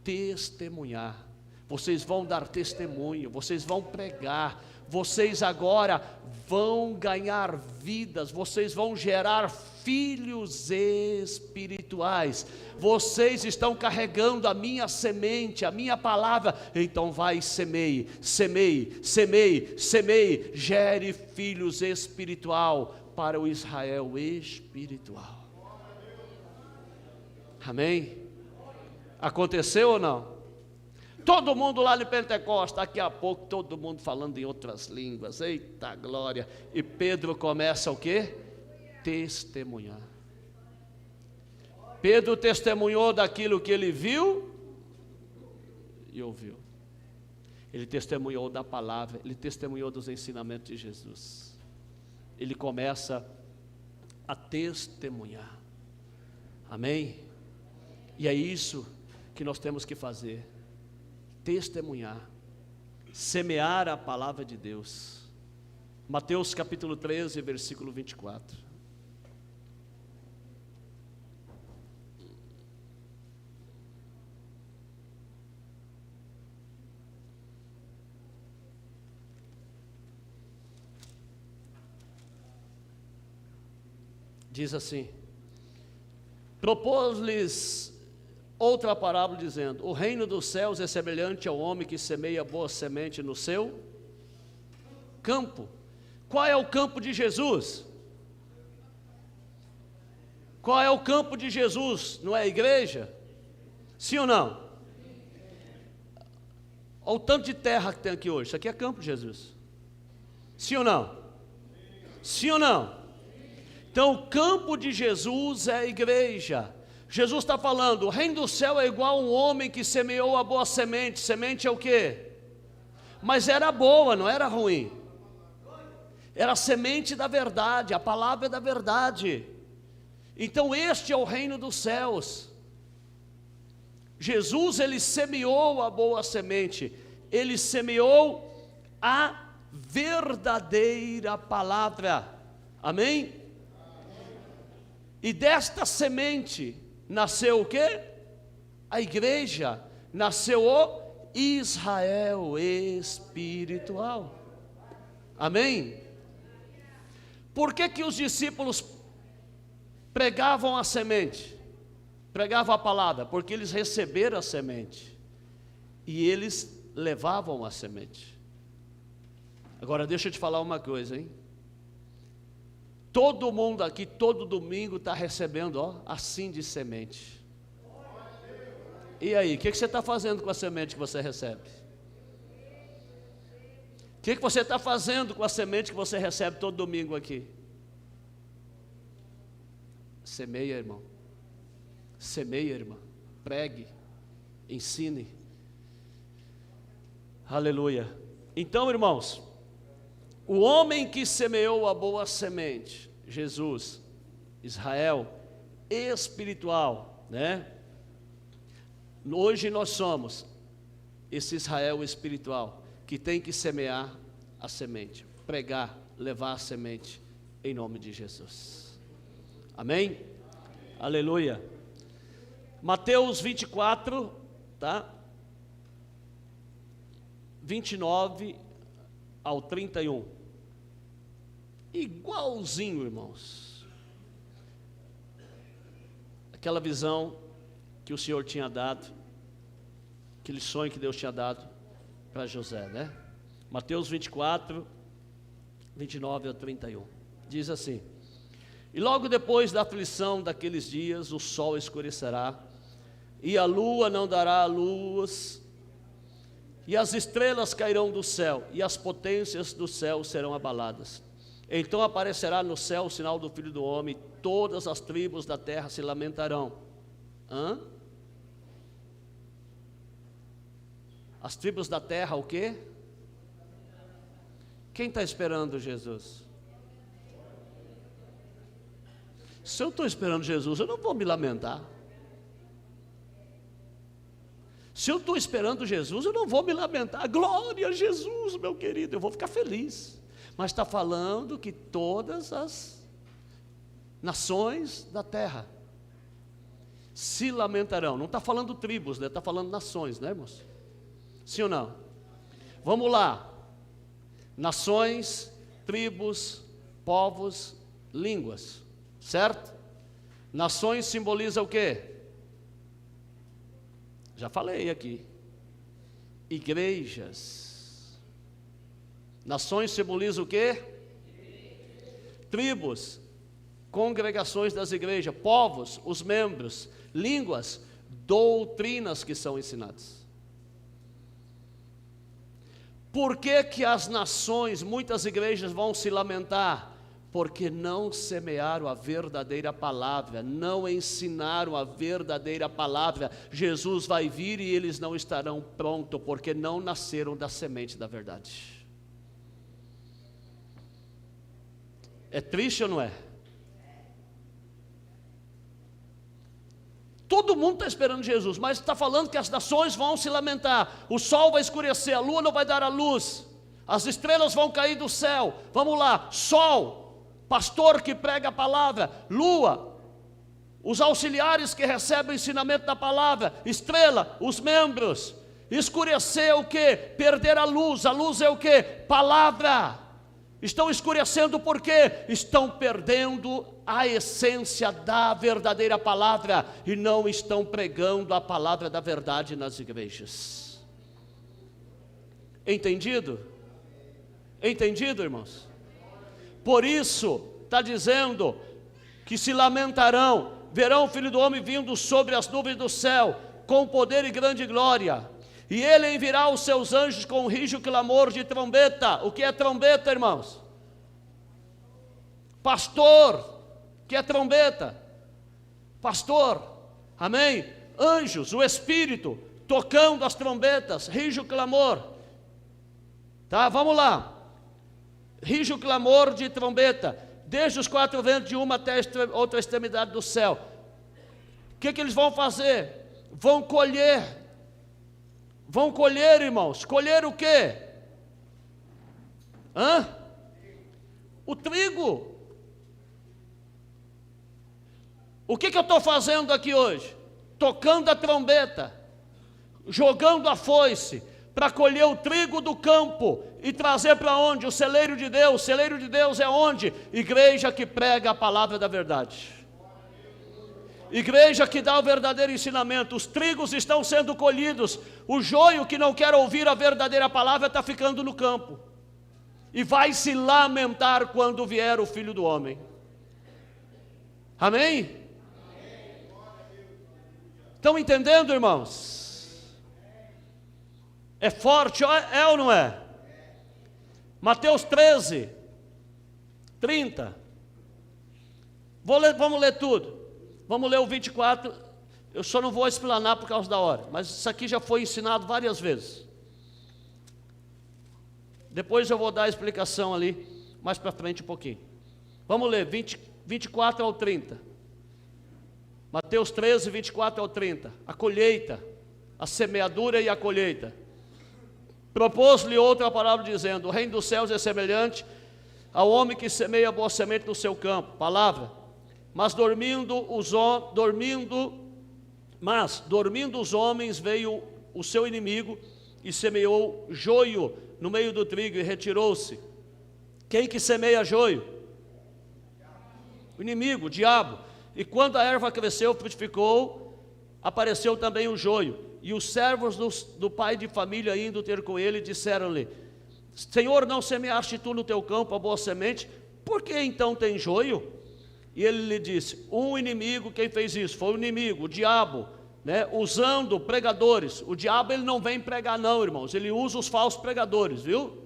A: testemunhar, vocês vão dar testemunho, vocês vão pregar, vocês agora vão ganhar vidas, vocês vão gerar filhos espirituais, vocês estão carregando a minha semente, a minha palavra, então vai, semeie, semeie, semeie, semeie, gere filhos espiritual para o Israel espiritual. Amém? Aconteceu ou não? Todo mundo lá de Pentecostes, daqui a pouco todo mundo falando em outras línguas, eita glória, e Pedro começa o quê? Testemunhar. Pedro testemunhou daquilo que ele viu e ouviu. Ele testemunhou da palavra, ele testemunhou dos ensinamentos de Jesus. Ele começa a testemunhar. Amém? E é isso que nós temos que fazer. Testemunhar, semear a palavra de Deus. Mateus capítulo 13, versículo 24. Diz assim: propôs-lhes outra parábola dizendo: o reino dos céus é semelhante ao homem que semeia boa semente no seu campo. Qual é o campo de Jesus? Qual é o campo de Jesus? Não é a igreja? Sim ou não? Olha o tanto de terra que tem aqui hoje. Isso aqui é campo de Jesus. Sim ou não? Sim ou não? Então o campo de Jesus é a igreja. Jesus está falando: o reino do céu é igual a um homem que semeou a boa semente. Semente é o quê? Mas era boa, não era ruim. Era a semente da verdade, a palavra da verdade. Então este é o reino dos céus. Jesus, ele semeou a boa semente. Ele semeou a verdadeira palavra. Amém? E desta semente nasceu o quê? A igreja. Nasceu o Israel espiritual. Amém? Por que que os discípulos pregavam a semente? Pregavam a palavra? Porque eles receberam a semente e eles levavam a semente. Agora deixa eu te falar uma coisa, hein? Todo mundo aqui, todo domingo está recebendo, ó, assim de semente. E aí, o que você está fazendo com a semente que você recebe? O que você está fazendo com a semente que você recebe todo domingo aqui? Semeia, irmão. Semeia, irmã. Pregue, ensine. Aleluia. Então, irmãos, o homem que semeou a boa semente, Jesus, Israel espiritual, né? Hoje nós somos esse Israel espiritual que tem que semear a semente, pregar, levar a semente, em nome de Jesus. Amém? Aleluia. Mateus 24, tá? 29 ao 31. Igualzinho, irmãos. Aquela visão que o Senhor tinha dado, aquele sonho que Deus tinha dado para José, né? Mateus 24, 29 ao 31. Diz assim: e logo depois da aflição daqueles dias, o sol escurecerá, e a lua não dará luz, e as estrelas cairão do céu, e as potências do céu serão abaladas. Então aparecerá no céu o sinal do Filho do Homem, e todas as tribos da terra se lamentarão. As tribos da terra, o quê? Quem está esperando Jesus? Se eu estou esperando Jesus, eu não vou me lamentar. Se eu estou esperando Jesus, eu não vou me lamentar. Glória a Jesus, meu querido, eu vou ficar feliz. Mas está falando que todas as nações da terra se lamentarão. Não está falando tribos, né? Está falando nações, né, irmãos? Sim ou não? Vamos lá. Nações, tribos, povos, línguas, certo? Nações simboliza o quê? Já falei aqui. Igrejas. Nações simboliza o quê? Tribos, congregações das igrejas. Povos, os membros. Línguas, doutrinas que são ensinadas. Por que que as nações, muitas igrejas vão se lamentar? Porque não semearam a verdadeira palavra, não ensinaram a verdadeira palavra. Jesus vai vir e eles não estarão prontos, porque não nasceram da semente da verdade. É triste ou não é? Todo mundo está esperando Jesus, mas está falando que as nações vão se lamentar. O sol vai escurecer, a lua não vai dar a luz, as estrelas vão cair do céu. Vamos lá, sol, pastor que prega a palavra. Lua, os auxiliares que recebem o ensinamento da palavra. Estrela, os membros. Escurecer é o que? Perder a luz é o que? Palavra. Estão escurecendo por quê? Estão perdendo a essência da verdadeira palavra e não estão pregando a palavra da verdade nas igrejas. Entendido? Entendido, irmãos? Por isso, está dizendo que se lamentarão, verão o Filho do Homem vindo sobre as nuvens do céu, com poder e grande glória. E ele enviará os seus anjos com um rijo clamor de trombeta. O que é trombeta, irmãos? Pastor, que é trombeta? Pastor, amém? Anjos, o Espírito, tocando as trombetas, rijo clamor. Tá, vamos lá. Rijo clamor de trombeta, desde os quatro ventos de uma até a outra extremidade do céu. O que eles vão fazer? Vão colher. Vão colher, irmãos. Colher o quê? O trigo. O que eu estou fazendo aqui hoje? Tocando a trombeta, jogando a foice, para colher o trigo do campo e trazer para onde? O celeiro de Deus. O celeiro de Deus é onde? Igreja que prega a palavra da verdade. Igreja que dá o verdadeiro ensinamento. Os trigos estão sendo colhidos. O joio que não quer ouvir a verdadeira palavra está ficando no campo. E vai se lamentar quando vier o Filho do Homem. Amém? Estão entendendo, irmãos? É forte, é ou não é? Mateus 13, 30. Vamos ler tudo. Vamos ler o 24, eu só não vou explanar por causa da hora, mas isso aqui já foi ensinado várias vezes. Depois eu vou dar a explicação ali, mais para frente um pouquinho. Vamos ler, 24 ao 30. Mateus 13, 24 ao 30. A colheita, a semeadura e a colheita. Propôs-lhe outra palavra, dizendo: o reino dos céus é semelhante ao homem que semeia boa semente no seu campo. Palavra. Mas dormindo os homens, veio o seu inimigo e semeou joio no meio do trigo e retirou-se. Quem que semeia joio? O inimigo, o diabo. E quando a erva cresceu, frutificou, apareceu também o joio. E os servos do pai de família, indo ter com ele, disseram-lhe: Senhor, não semeaste tu no teu campo a boa semente? Por que então tem joio? E ele lhe disse: um inimigo, quem fez isso? Foi o inimigo, o diabo, né? Usando pregadores. O diabo, ele não vem pregar não, irmãos, ele usa os falsos pregadores, viu?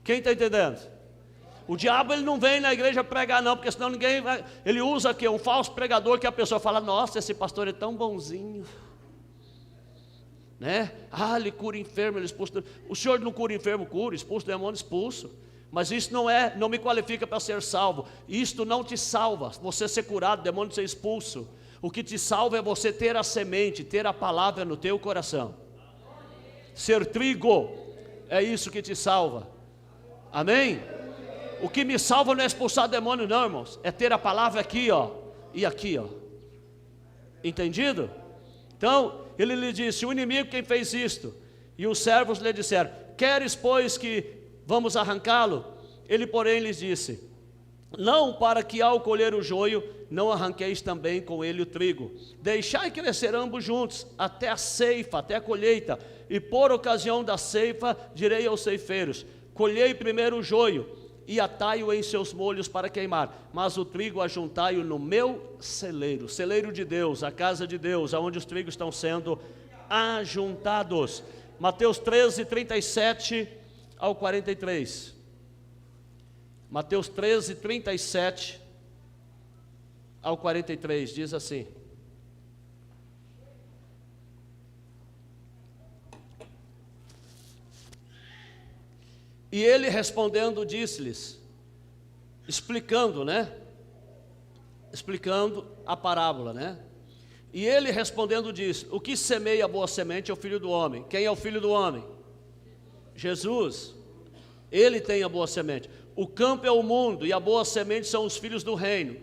A: Quem está entendendo? O diabo, ele não vem na igreja pregar não, porque senão ninguém vai. Ele usa aqui um falso pregador, que a pessoa fala: nossa, esse pastor é tão bonzinho, né? Ele cura enfermo, ele expulsa. O senhor não cura enfermo? Cura. Expulsa demônio? Expulso. Mas isso não me qualifica para ser salvo. Isto não te salva. Você ser curado, demônio ser expulso. O que te salva é você ter a semente, ter a palavra no teu coração. Ser trigo, é isso que te salva. Amém? O que me salva não é expulsar demônio não, irmãos. É ter a palavra aqui, ó, e aqui, ó. Entendido? Então, ele lhe disse: o inimigo quem fez isto? E os servos lhe disseram: queres, pois, que vamos arrancá-lo? Ele, porém, lhes disse: não, para que ao colher o joio, não arranqueis também com ele o trigo. Deixai crescer ambos juntos, até a ceifa, até a colheita. E por ocasião da ceifa, direi aos ceifeiros: colhei primeiro o joio, e atai-o em seus molhos para queimar, mas o trigo ajuntai-o no meu celeiro. Celeiro de Deus, a casa de Deus, aonde os trigos estão sendo ajuntados. Mateus 13, 37 ao 43. Mateus 13, 37 ao 43, diz assim: e ele respondendo disse-lhes, explicando, né? Explicando a parábola, né? E ele respondendo disse: o que semeia a boa semente é o Filho do Homem. Quem é o Filho do Homem? Jesus. Ele tem a boa semente. O campo é o mundo, e a boa semente são os filhos do reino.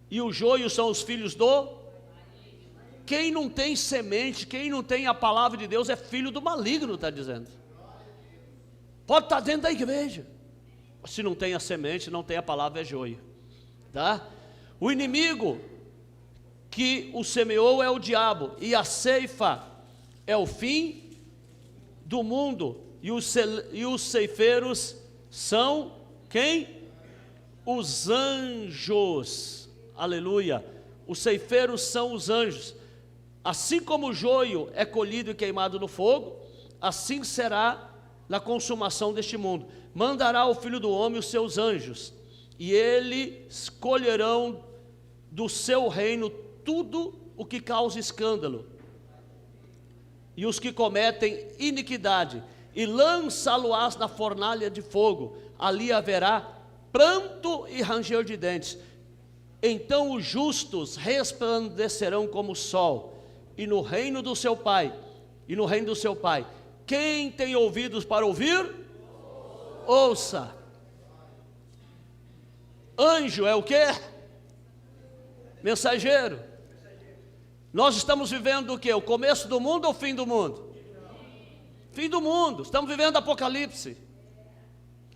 A: E o joio são os filhos do... Quem não tem semente, quem não tem a palavra de Deus é filho do maligno, está dizendo. Pode estar dentro da igreja, se não tem a semente, não tem a palavra, é joio, tá? O inimigo que o semeou é o diabo, e a ceifa é o fim do mundo, e os ceifeiros são quem? Os anjos. Aleluia. Os ceifeiros são os anjos. Assim como o joio é colhido e queimado no fogo, assim será na consumação deste mundo. Mandará o Filho do Homem os seus anjos, e eles colherão do seu reino tudo o que causa escândalo, e os que cometem iniquidade, e lançá-lo-ás na fornalha de fogo. Ali haverá pranto e ranger de dentes. Então os justos resplandecerão como o sol, e no reino do seu Pai, quem tem ouvidos para ouvir, ouça. Anjo é o quê? Mensageiro. Nós estamos vivendo o quê? O começo do mundo ou o fim do mundo? Fim do mundo. Estamos vivendo Apocalipse.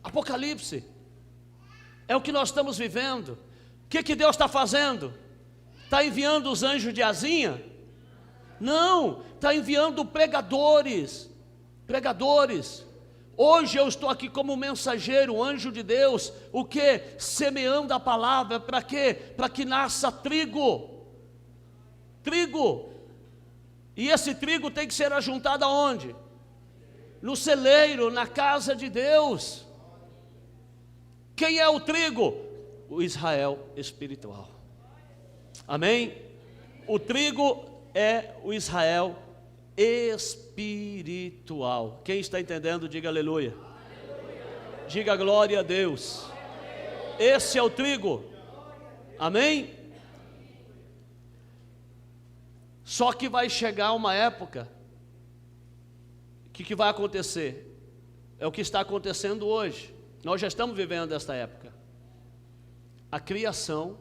A: Apocalipse é o que nós estamos vivendo. O que Deus está fazendo? Está enviando os anjos de asinha? Não, está enviando pregadores. Pregadores. Hoje eu estou aqui como mensageiro, anjo de Deus. O que? Semeando a palavra. Para quê? Para que nasça trigo. Trigo. E esse trigo tem que ser ajuntado aonde? No celeiro, na casa de Deus. Quem é o trigo? O Israel espiritual. Amém? O trigo é o Israel espiritual. Quem está entendendo, diga aleluia. Diga glória a Deus. Esse é o trigo. Amém? Só que vai chegar uma época que vai acontecer? É o que está acontecendo hoje. Nós já estamos vivendo esta época. A criação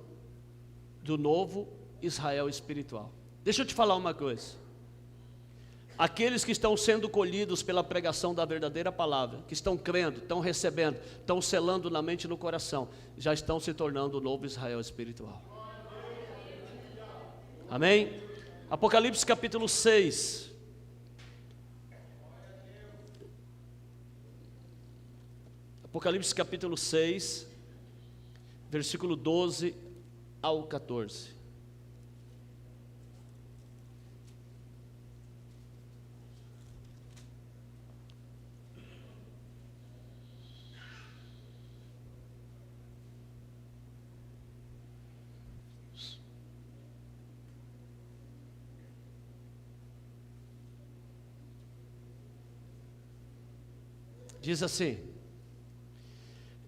A: do novo Israel espiritual. Deixa eu te falar uma coisa. Aqueles que estão sendo colhidos pela pregação da verdadeira palavra, que estão crendo, estão recebendo, estão selando na mente e no coração, já estão se tornando o novo Israel espiritual. Amém? Apocalipse capítulo 6. Apocalipse capítulo 6, versículo 12 ao 14. Diz assim: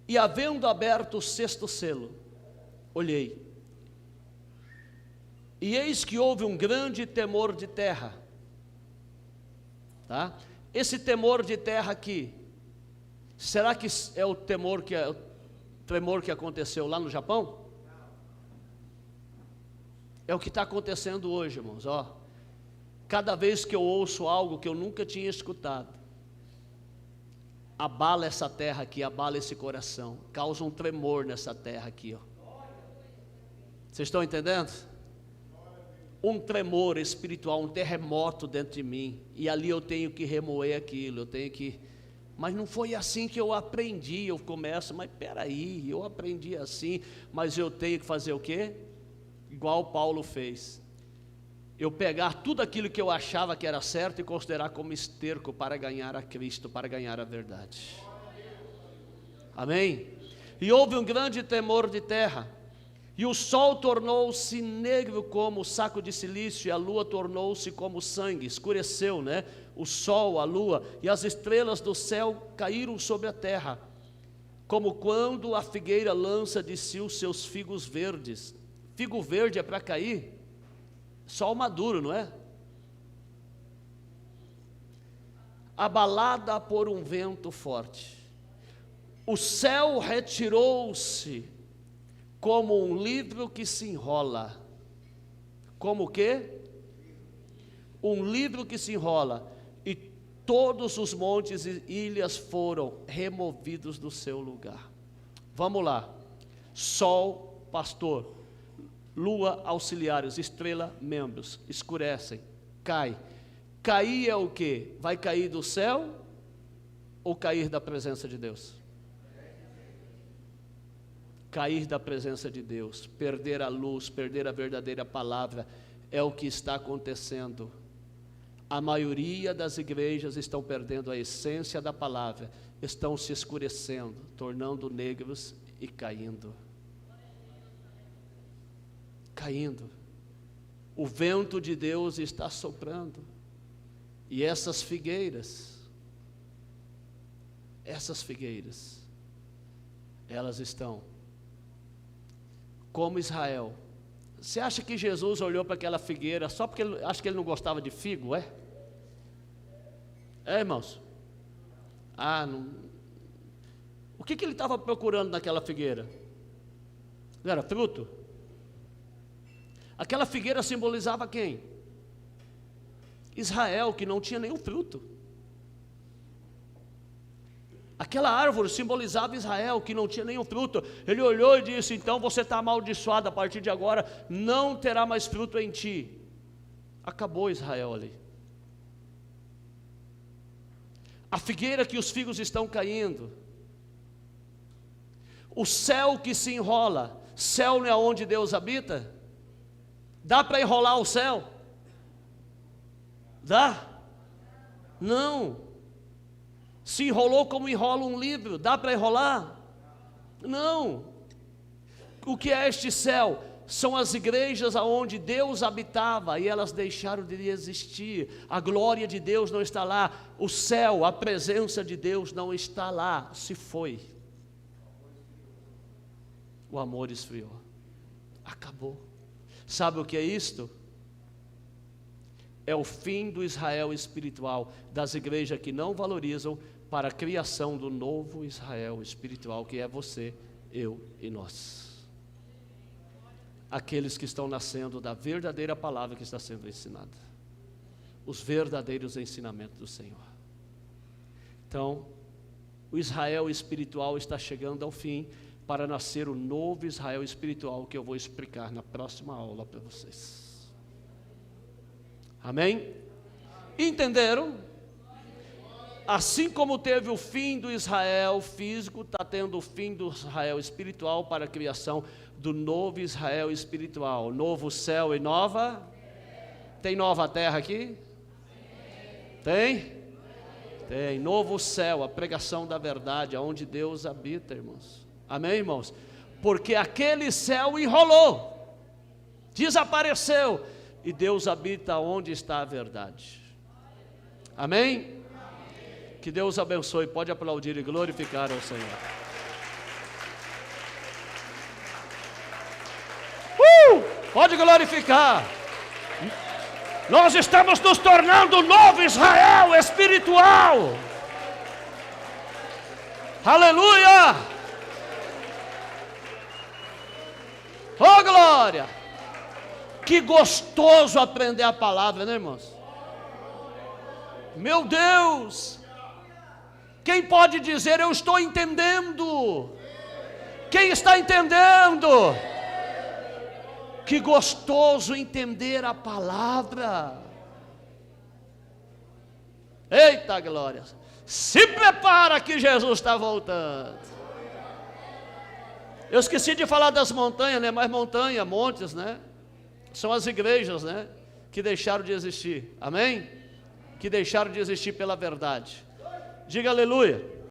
A: e havendo aberto o sexto selo, olhei, e eis que houve um grande temor de terra. Tá? Esse temor de terra aqui, será que é o tremor que aconteceu lá no Japão? É o que está acontecendo hoje, irmãos. Ó, cada vez que eu ouço algo que eu nunca tinha escutado, abala essa terra aqui, abala esse coração, causa um tremor nessa terra aqui, ó. Vocês estão entendendo? Um tremor espiritual, um terremoto dentro de mim, e ali eu tenho que remoer aquilo, mas não foi assim que eu aprendi. Eu começo, mas peraí, eu aprendi assim, mas eu tenho que fazer o quê? Igual Paulo fez. Eu pegar tudo aquilo que eu achava que era certo e considerar como esterco para ganhar a Cristo, para ganhar a verdade. Amém? E houve um grande temor de terra, e o sol tornou-se negro como saco de silício, e a lua tornou-se como sangue, escureceu, né? O sol, a lua, e as estrelas do céu caíram sobre a terra, como quando a figueira lança de si os seus figos verdes. Figo verde é para cair? Só o maduro, não é? Abalada por um vento forte, o céu retirou-se como um livro que se enrola. Como o quê? Um livro que se enrola, e todos os montes e ilhas foram removidos do seu lugar. Vamos lá. Sol, pastor; lua, auxiliares; estrela, membros. Escurecem, cai. Cair é o que? Vai cair do céu ou cair da presença de Deus? Cair da presença de Deus, perder a luz, perder a verdadeira palavra, é o que está acontecendo. A maioria das igrejas estão perdendo a essência da palavra, estão se escurecendo, tornando negros e caindo. Caindo. O vento de Deus está soprando, e essas figueiras, elas estão como Israel. Você acha que Jesus olhou para aquela figueira só porque acha que ele não gostava de figo, é? É, irmãos? Não. O que ele estava procurando naquela figueira? Não era fruto? Aquela figueira simbolizava quem? Israel, que não tinha nenhum fruto. Aquela árvore simbolizava Israel, que não tinha nenhum fruto. Ele olhou e disse: então você está amaldiçoado, a partir de agora não terá mais fruto em ti. Acabou Israel ali. A figueira que os figos estão caindo. O céu que se enrola. Céu não é onde Deus habita? Dá para enrolar o céu? Dá? Não. Se enrolou como enrola um livro, dá para enrolar? Não. O que é este céu? São as igrejas aonde Deus habitava, e elas deixaram de existir. A glória de Deus não está lá. O céu, a presença de Deus não está lá, se foi. O amor esfriou, acabou. Sabe o que é isto? é o fim do Israel espiritual, das igrejas que não valorizam, para a criação do novo Israel espiritual, que é você, eu e nós. Aqueles que estão nascendo da verdadeira palavra que está sendo ensinada, os verdadeiros ensinamentos do Senhor. Então, o Israel espiritual está chegando ao fim, para nascer o novo Israel espiritual, que eu vou explicar na próxima aula para vocês. Amém? Entenderam? Assim como teve o fim do Israel físico, está tendo o fim do Israel espiritual para a criação do novo Israel espiritual. Novo céu e nova? Tem nova terra aqui? Tem? Tem. Novo céu, a pregação da verdade, aonde Deus habita, irmãos. Amém, irmãos? Porque aquele céu enrolou, desapareceu, e Deus habita onde está a verdade. Amém? Que Deus abençoe. Pode aplaudir e glorificar ao Senhor. Pode glorificar. Nós estamos nos tornando um novo Israel espiritual. Aleluia! Oh, glória! Que gostoso aprender a palavra, né, irmãos? Meu Deus! Quem pode dizer, eu estou entendendo? Quem está entendendo? Que gostoso entender a palavra. Eita glória! Se prepara que Jesus está voltando. Eu esqueci de falar das montanhas, né? Mas montanha, montes, né? São as igrejas, né? Que deixaram de existir. Amém? Que deixaram de existir pela verdade. Diga aleluia.